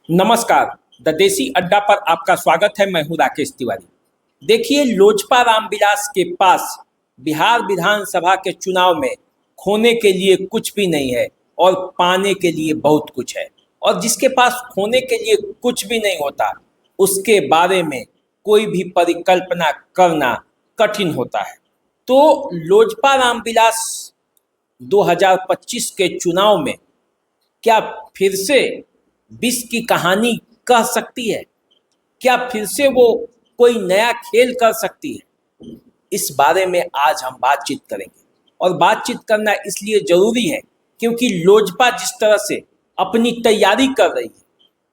नमस्कार। द देसी अड्डा पर आपका स्वागत है। मैं हूं राकेश तिवारी। देखिए, लोजपा रामविलास के पास बिहार विधानसभा के चुनाव में खोने के लिए कुछ भी नहीं है और पाने के लिए बहुत कुछ है। और जिसके पास खोने के लिए कुछ भी नहीं होता, उसके बारे में कोई भी परिकल्पना करना कठिन होता है। तो लोजपा रामविलास 2025 के चुनाव में क्या फिर से विष की कहानी कह सकती है? क्या फिर से वो कोई नया खेल कर सकती है? इस बारे में आज हम बातचीत करेंगे। और बातचीत करना इसलिए जरूरी है क्योंकि लोजपा जिस तरह से अपनी तैयारी कर रही है,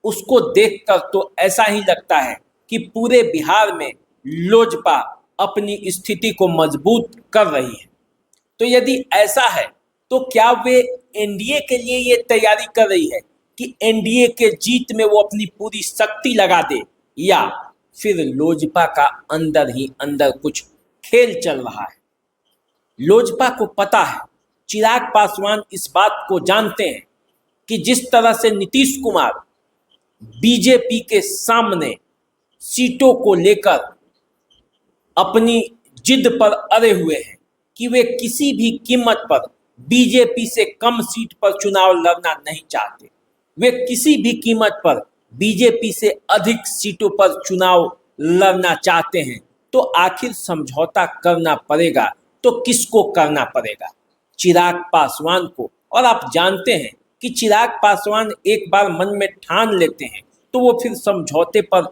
उसको देखकर तो ऐसा ही लगता है कि पूरे बिहार में लोजपा अपनी स्थिति को मजबूत कर रही है। तो यदि ऐसा है तो क्या वे एनडीए के लिए ये तैयारी कर रही है कि एनडीए के जीत में वो अपनी पूरी शक्ति लगा दे, या फिर लोजपा का अंदर ही अंदर कुछ खेल चल रहा है? लोजपा को पता है, चिराग पासवान इस बात को जानते हैं कि जिस तरह से नीतीश कुमार बीजेपी के सामने सीटों को लेकर अपनी जिद पर अड़े हुए हैं कि वे किसी भी कीमत पर बीजेपी से कम सीट पर चुनाव लड़ना नहीं चाहते। वे किसी भी कीमत पर बीजेपी से अधिक सीटों पर चुनाव लड़ना चाहते हैं। तो आखिर समझौता करना पड़ेगा तो किसको करना पड़ेगा? चिराग पासवान को। और आप जानते हैं कि चिराग पासवान एक बार मन में ठान लेते हैं तो वो फिर समझौते पर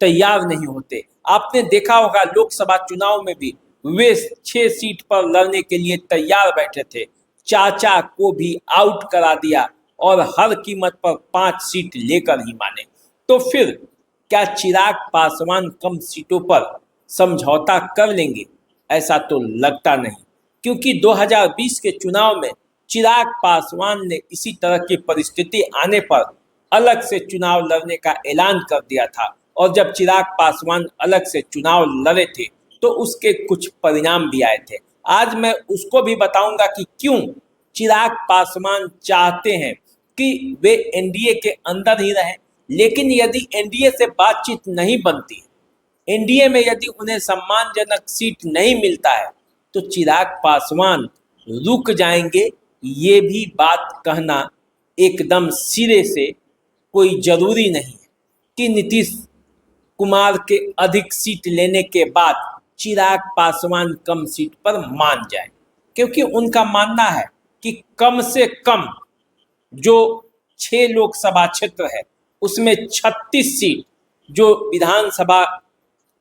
तैयार नहीं होते। आपने देखा होगा, लोकसभा चुनाव में भी वे 6 सीट पर लड़ने के लिए तैयार बैठे थे। चाचा को भी आउट करा दिया और हर कीमत पर 5 सीट लेकर ही माने। तो फिर क्या चिराग पासवान कम सीटों पर समझौता कर लेंगे? ऐसा तो लगता नहीं, क्योंकि 2020 के चुनाव में चिराग पासवान ने इसी तरह की परिस्थिति आने पर अलग से चुनाव लड़ने का ऐलान कर दिया था। और जब चिराग पासवान अलग से चुनाव लड़े थे तो उसके कुछ परिणाम भी आए थे। आज मैं उसको भी बताऊंगा कि क्यों चिराग पासवान चाहते हैं कि वे एनडीए के अंदर ही रहें। लेकिन यदि एनडीए से बातचीत नहीं बनती, एनडीए में यदि उन्हें सम्मानजनक सीट नहीं मिलता है, तो चिराग पासवान रुक जाएंगे। ये भी बात कहना एकदम सिरे से कोई जरूरी नहीं है कि नीतीश कुमार के अधिक सीट लेने के बाद चिराग पासवान कम सीट पर मान जाए, क्योंकि उनका मानना है कि कम से कम जो 6 लोकसभा क्षेत्र है उसमें 36 सीट जो विधानसभा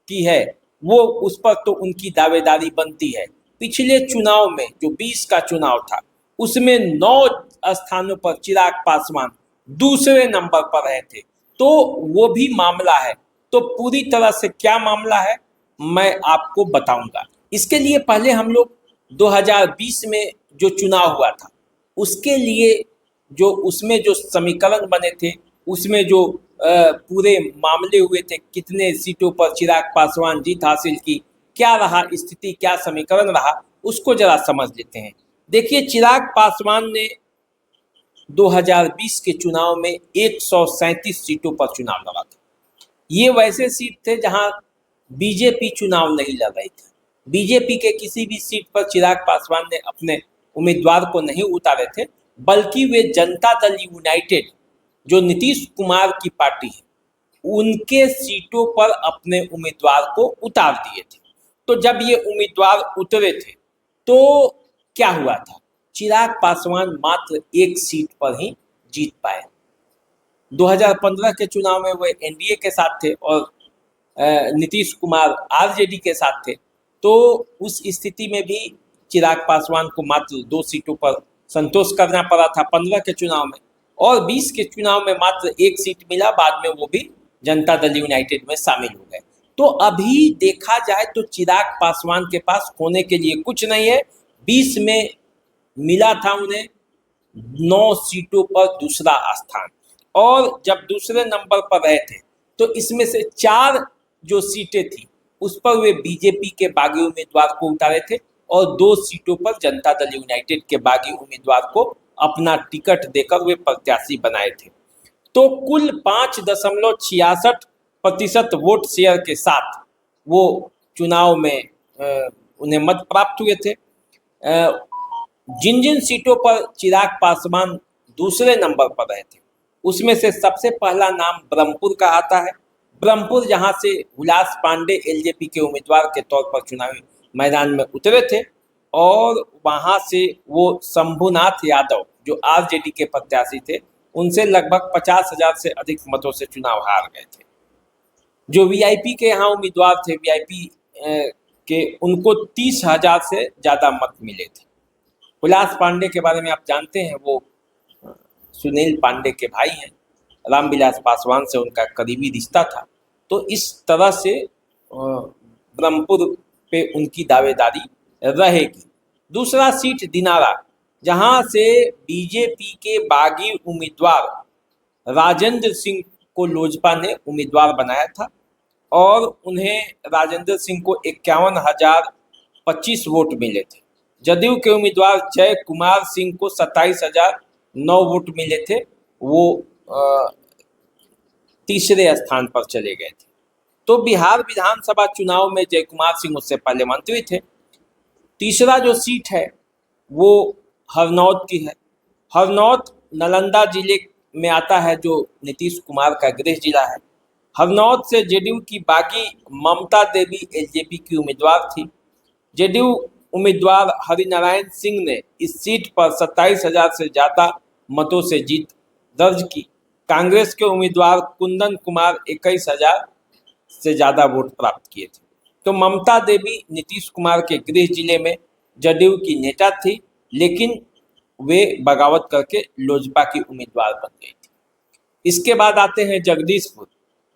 की है वो उस पर तो उनकी दावेदारी बनती है। पिछले चुनाव में जो 20 का चुनाव था उसमें 9 स्थानों पर चिराग पासवान दूसरे नंबर पर रहे थे। तो वो भी मामला है। तो पूरी तरह से क्या मामला है मैं आपको बताऊंगा। इसके लिए पहले हम लोग 2020 में जो चुनाव हुआ था उसके लिए जो उसमें जो समीकरण बने थे, उसमें जो पूरे मामले हुए थे, कितने सीटों पर चिराग पासवान जीत हासिल की, क्या रहा स्थिति, क्या समीकरण रहा, उसको जरा समझ लेते हैं। देखिए, चिराग पासवान ने 2020 के चुनाव में 137 सीटों पर चुनाव लड़ा था। ये वैसे सीट थे जहां बीजेपी चुनाव नहीं लड़ रही थी। बीजेपी के किसी भी सीट पर चिराग पासवान ने अपने उम्मीदवार को नहीं उतारे थे, बल्कि वे जनता दल यूनाइटेड जो नीतीश कुमार की पार्टी है उनके सीटों पर अपने उम्मीदवार को उतार दिए थे। तो जब ये उम्मीदवार उतरे थे तो क्या हुआ था? चिराग पासवान मात्र 1 सीट पर ही जीत पाए। 2015 के चुनाव में वे एनडीए के साथ थे और नीतीश कुमार आरजेडी के साथ थे। तो उस स्थिति में भी चिराग पासवान को मात्र 2 सीटों पर संतोष करना पड़ा था 15 के चुनाव में, और 20 के चुनाव में मात्र 1 सीट मिला। बाद में वो भी जनता दल यूनाइटेड में शामिल हो गए। तो अभी देखा जाए तो चिराग पासवान के पास खोने के लिए कुछ नहीं है। 20 में मिला था उन्हें 9 सीटों पर दूसरा स्थान, और जब दूसरे नंबर पर रहे थे तो इसमें से 4 जो सीटें थी उस पर वे बीजेपी के बागी उम्मीदवार को उतारे थे और 2 सीटों पर जनता दल यूनाइटेड के बागी उम्मीदवार को अपना टिकट देकर वे प्रत्याशी बनाए थे। तो कुल 5.66% वोट शेयर के साथ वो चुनाव में उन्हें मत प्राप्त हुए थे। जिन जिन सीटों पर चिराग पासवान दूसरे नंबर पर रहे थे उसमें से सबसे पहला नाम ब्रह्मपुर का आता है। ब्रह्मपुर जहां से हुलास पांडे एलजेपी के उम्मीदवार के तौर पर चुनावी मैदान में उतरे थे और वहां से वो शंभुनाथ यादव जो आरजेडी के प्रत्याशी थे उनसे लगभग 50,000 से अधिक मतों से चुनाव हार गए थे। जो वीआईपी के यहाँ उम्मीदवार थे वीआईपी के उनको 30,000 से ज़्यादा मत मिले थे। हुलास पांडे के बारे में आप जानते हैं, वो सुनील पांडे के भाई हैं, रामविलास पासवान से उनका करीबी रिश्ता था। तो इस तरह से ब्रह्मपुर पे उनकी दावेदारी रहेगी। दूसरा सीट दिनारा, जहां से बीजेपी के बागी उम्मीदवार राजेंद्र सिंह को लोजपा ने उम्मीदवार बनाया था और उन्हें राजेंद्र सिंह को 51,025 वोट मिले थे। जदयू के उम्मीदवार जय कुमार सिंह को 27,009 वोट मिले थे, वो तीसरे स्थान पर चले गए थे। तो बिहार विधानसभा चुनाव में जय कुमार सिंह उससे पहले मंत्री थे। तीसरा जो सीट है वो हरनौत की है। हरनौत नालंदा जिले में आता है जो नीतीश कुमार का गृह जिला है। हरनौत से जेडीयू की बागी ममता देवी एलजेपी की उम्मीदवार थी। जेडीयू उम्मीदवार हरिनारायण सिंह ने इस सीट पर 27,000 से ज़्यादा मतों से जीत दर्ज की। कांग्रेस के उम्मीदवार कुंदन कुमार 21,000 से ज़्यादा वोट प्राप्त किए थे। तो ममता देवी नीतीश कुमार के गृह जिले में जदयू की नेता थी, लेकिन वे बगावत करके लोजपा की उम्मीदवार बन गई थी। इसके बाद आते हैं जगदीशपुर।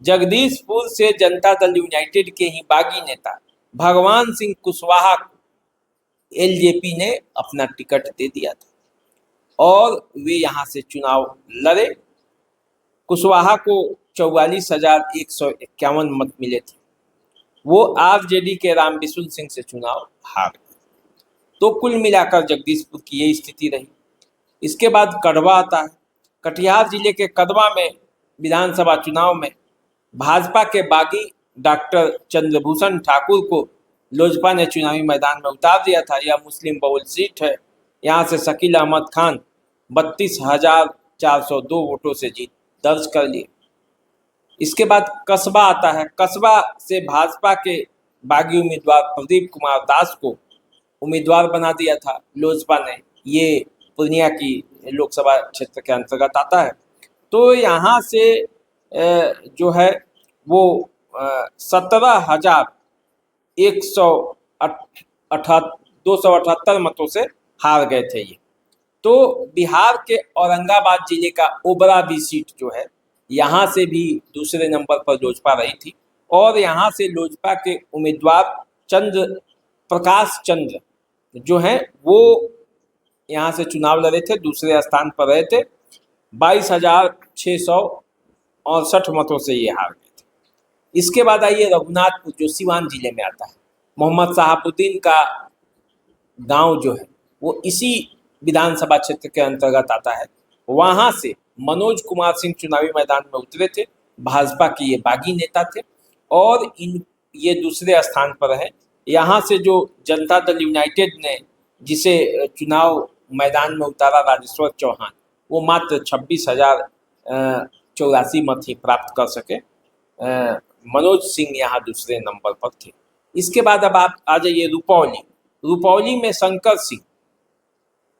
जगदीशपुर से जनता दल यूनाइटेड के ही बागी नेता भगवान सिंह कुशवाहा को एलजेपी ने अपना टिकट दे दिया था और वे यहाँ से चुनाव लड़े। कुशवाहा को 44,151 मत मिले थे। वो आरजेडी के रामबिशुन सिंह से चुनाव हार गए। तो कुल मिलाकर जगदीशपुर की ये स्थिति रही। इसके बाद कड़वा आता है। कटिहार जिले के कड़वा में विधानसभा चुनाव में भाजपा के बागी डॉक्टर चंद्रभूषण ठाकुर को लोजपा ने चुनावी मैदान में उतार दिया था। यह मुस्लिम बहुल सीट है। यहाँ से शकील अहमद खान 32,402 वोटों से जीत दर्ज कर लिए। इसके बाद कस्बा आता है। कस्बा से भाजपा के बागी उम्मीदवार प्रदीप कुमार दास को उम्मीदवार बना दिया था लोजपा ने। ये पूर्णिया की लोकसभा क्षेत्र के अंतर्गत आता है। तो यहाँ से जो है वो 17,278 मतों से हार गए थे ये। तो बिहार के औरंगाबाद जिले का ओबरा भी सीट जो है, यहाँ से भी दूसरे नंबर पर लोजपा रही थी और यहाँ से लोजपा के उम्मीदवार प्रकाश चंद्र जो हैं वो यहाँ से चुनाव लड़े थे, दूसरे स्थान पर रहे थे। 22,668 मतों से ये हार गए थे। इसके बाद आइए रघुनाथपुर जो सीवान जिले में आता है। मोहम्मद साहबुद्दीन का गांव जो है वो इसी विधानसभा क्षेत्र के अंतर्गत आता है। वहां से मनोज कुमार सिंह चुनावी मैदान में उतरे थे। भाजपा के ये बागी नेता थे और ये दूसरे स्थान पर है। यहाँ से जो जनता दल यूनाइटेड ने जिसे चुनाव मैदान में उतारा राजेश्वर चौहान, वो मात्र 26,084 मत ही प्राप्त कर सके। मनोज सिंह यहाँ दूसरे नंबर पर थे। इसके बाद अब आप आ जाइए रुपौली। रुपौली में शंकर सिंह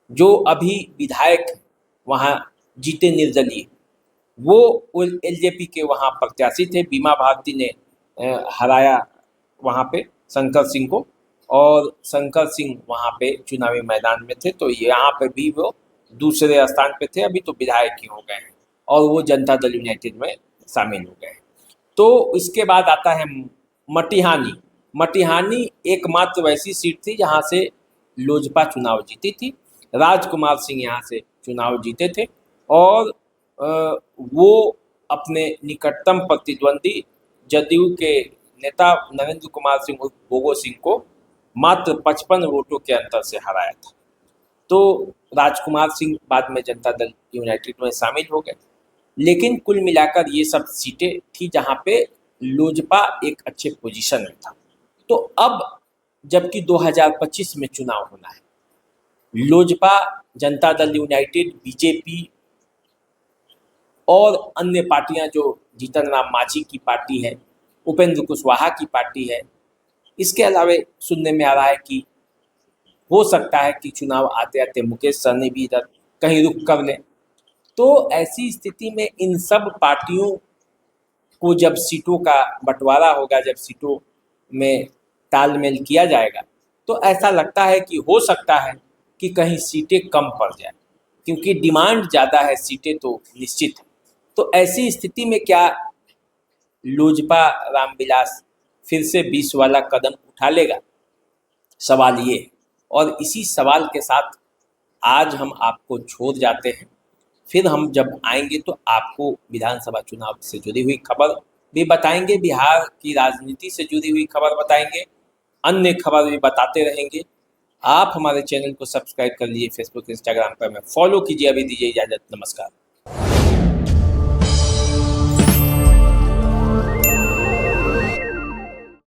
जो अभी विधायक वहाँ जीते निर्दलीय, वो एलजेपी के वहाँ प्रत्याशी थे। बीमा भारती ने हराया वहाँ पे शंकर सिंह को और शंकर सिंह वहाँ पे चुनावी मैदान में थे। तो यहाँ पे भी वो दूसरे स्थान पे थे। अभी तो विधायक ही हो गए हैं और वो जनता दल यूनाइटेड में शामिल हो गए हैं। तो इसके बाद आता है मटिहानी। मटिहानी एकमात्र वैसी सीट थी जहाँ से लोजपा चुनाव जीती थी। राजकुमार सिंह यहाँ से चुनाव जीते थे और वो अपने निकटतम प्रतिद्वंदी जदयू के नेता नरेंद्र कुमार सिंह उर्फ बोगो सिंह को मात्र 55 वोटों के अंतर से हराया था। तो राजकुमार सिंह बाद में जनता दल यूनाइटेड में शामिल हो गए। लेकिन कुल मिलाकर ये सब सीटें थी जहाँ पे लोजपा एक अच्छे पोजीशन में था। तो अब जबकि 2025 में चुनाव होना है, लोजपा, जनता दल यूनाइटेड, बीजेपी और अन्य पार्टियां, जो जीतन राम मांझी की पार्टी है, उपेंद्र कुशवाहा की पार्टी है, इसके अलावा सुनने में आ रहा है कि हो सकता है कि चुनाव आते आते मुकेश सहनी भी इधर कहीं रुक कर लें। तो ऐसी स्थिति में इन सब पार्टियों को जब सीटों का बंटवारा होगा, जब सीटों में तालमेल किया जाएगा, तो ऐसा लगता है कि हो सकता है कि कहीं सीटें कम पड़ जाए, क्योंकि डिमांड ज़्यादा है, सीटें तो निश्चित है। तो ऐसी स्थिति में क्या लोजपा रामविलास फिर से 20 वाला कदम उठा लेगा? सवाल ये है। और इसी सवाल के साथ आज हम आपको छोड़ जाते हैं। फिर हम जब आएंगे तो आपको विधानसभा चुनाव से जुड़ी हुई खबर भी बताएंगे, बिहार की राजनीति से जुड़ी हुई खबर बताएंगे, अन्य खबर भी बताते रहेंगे। आप हमारे चैनल को सब्सक्राइब कर लीजिए, फेसबुक इंस्टाग्राम पर हमें फॉलो कीजिए। अभी दीजिए इजाज़त, नमस्कार।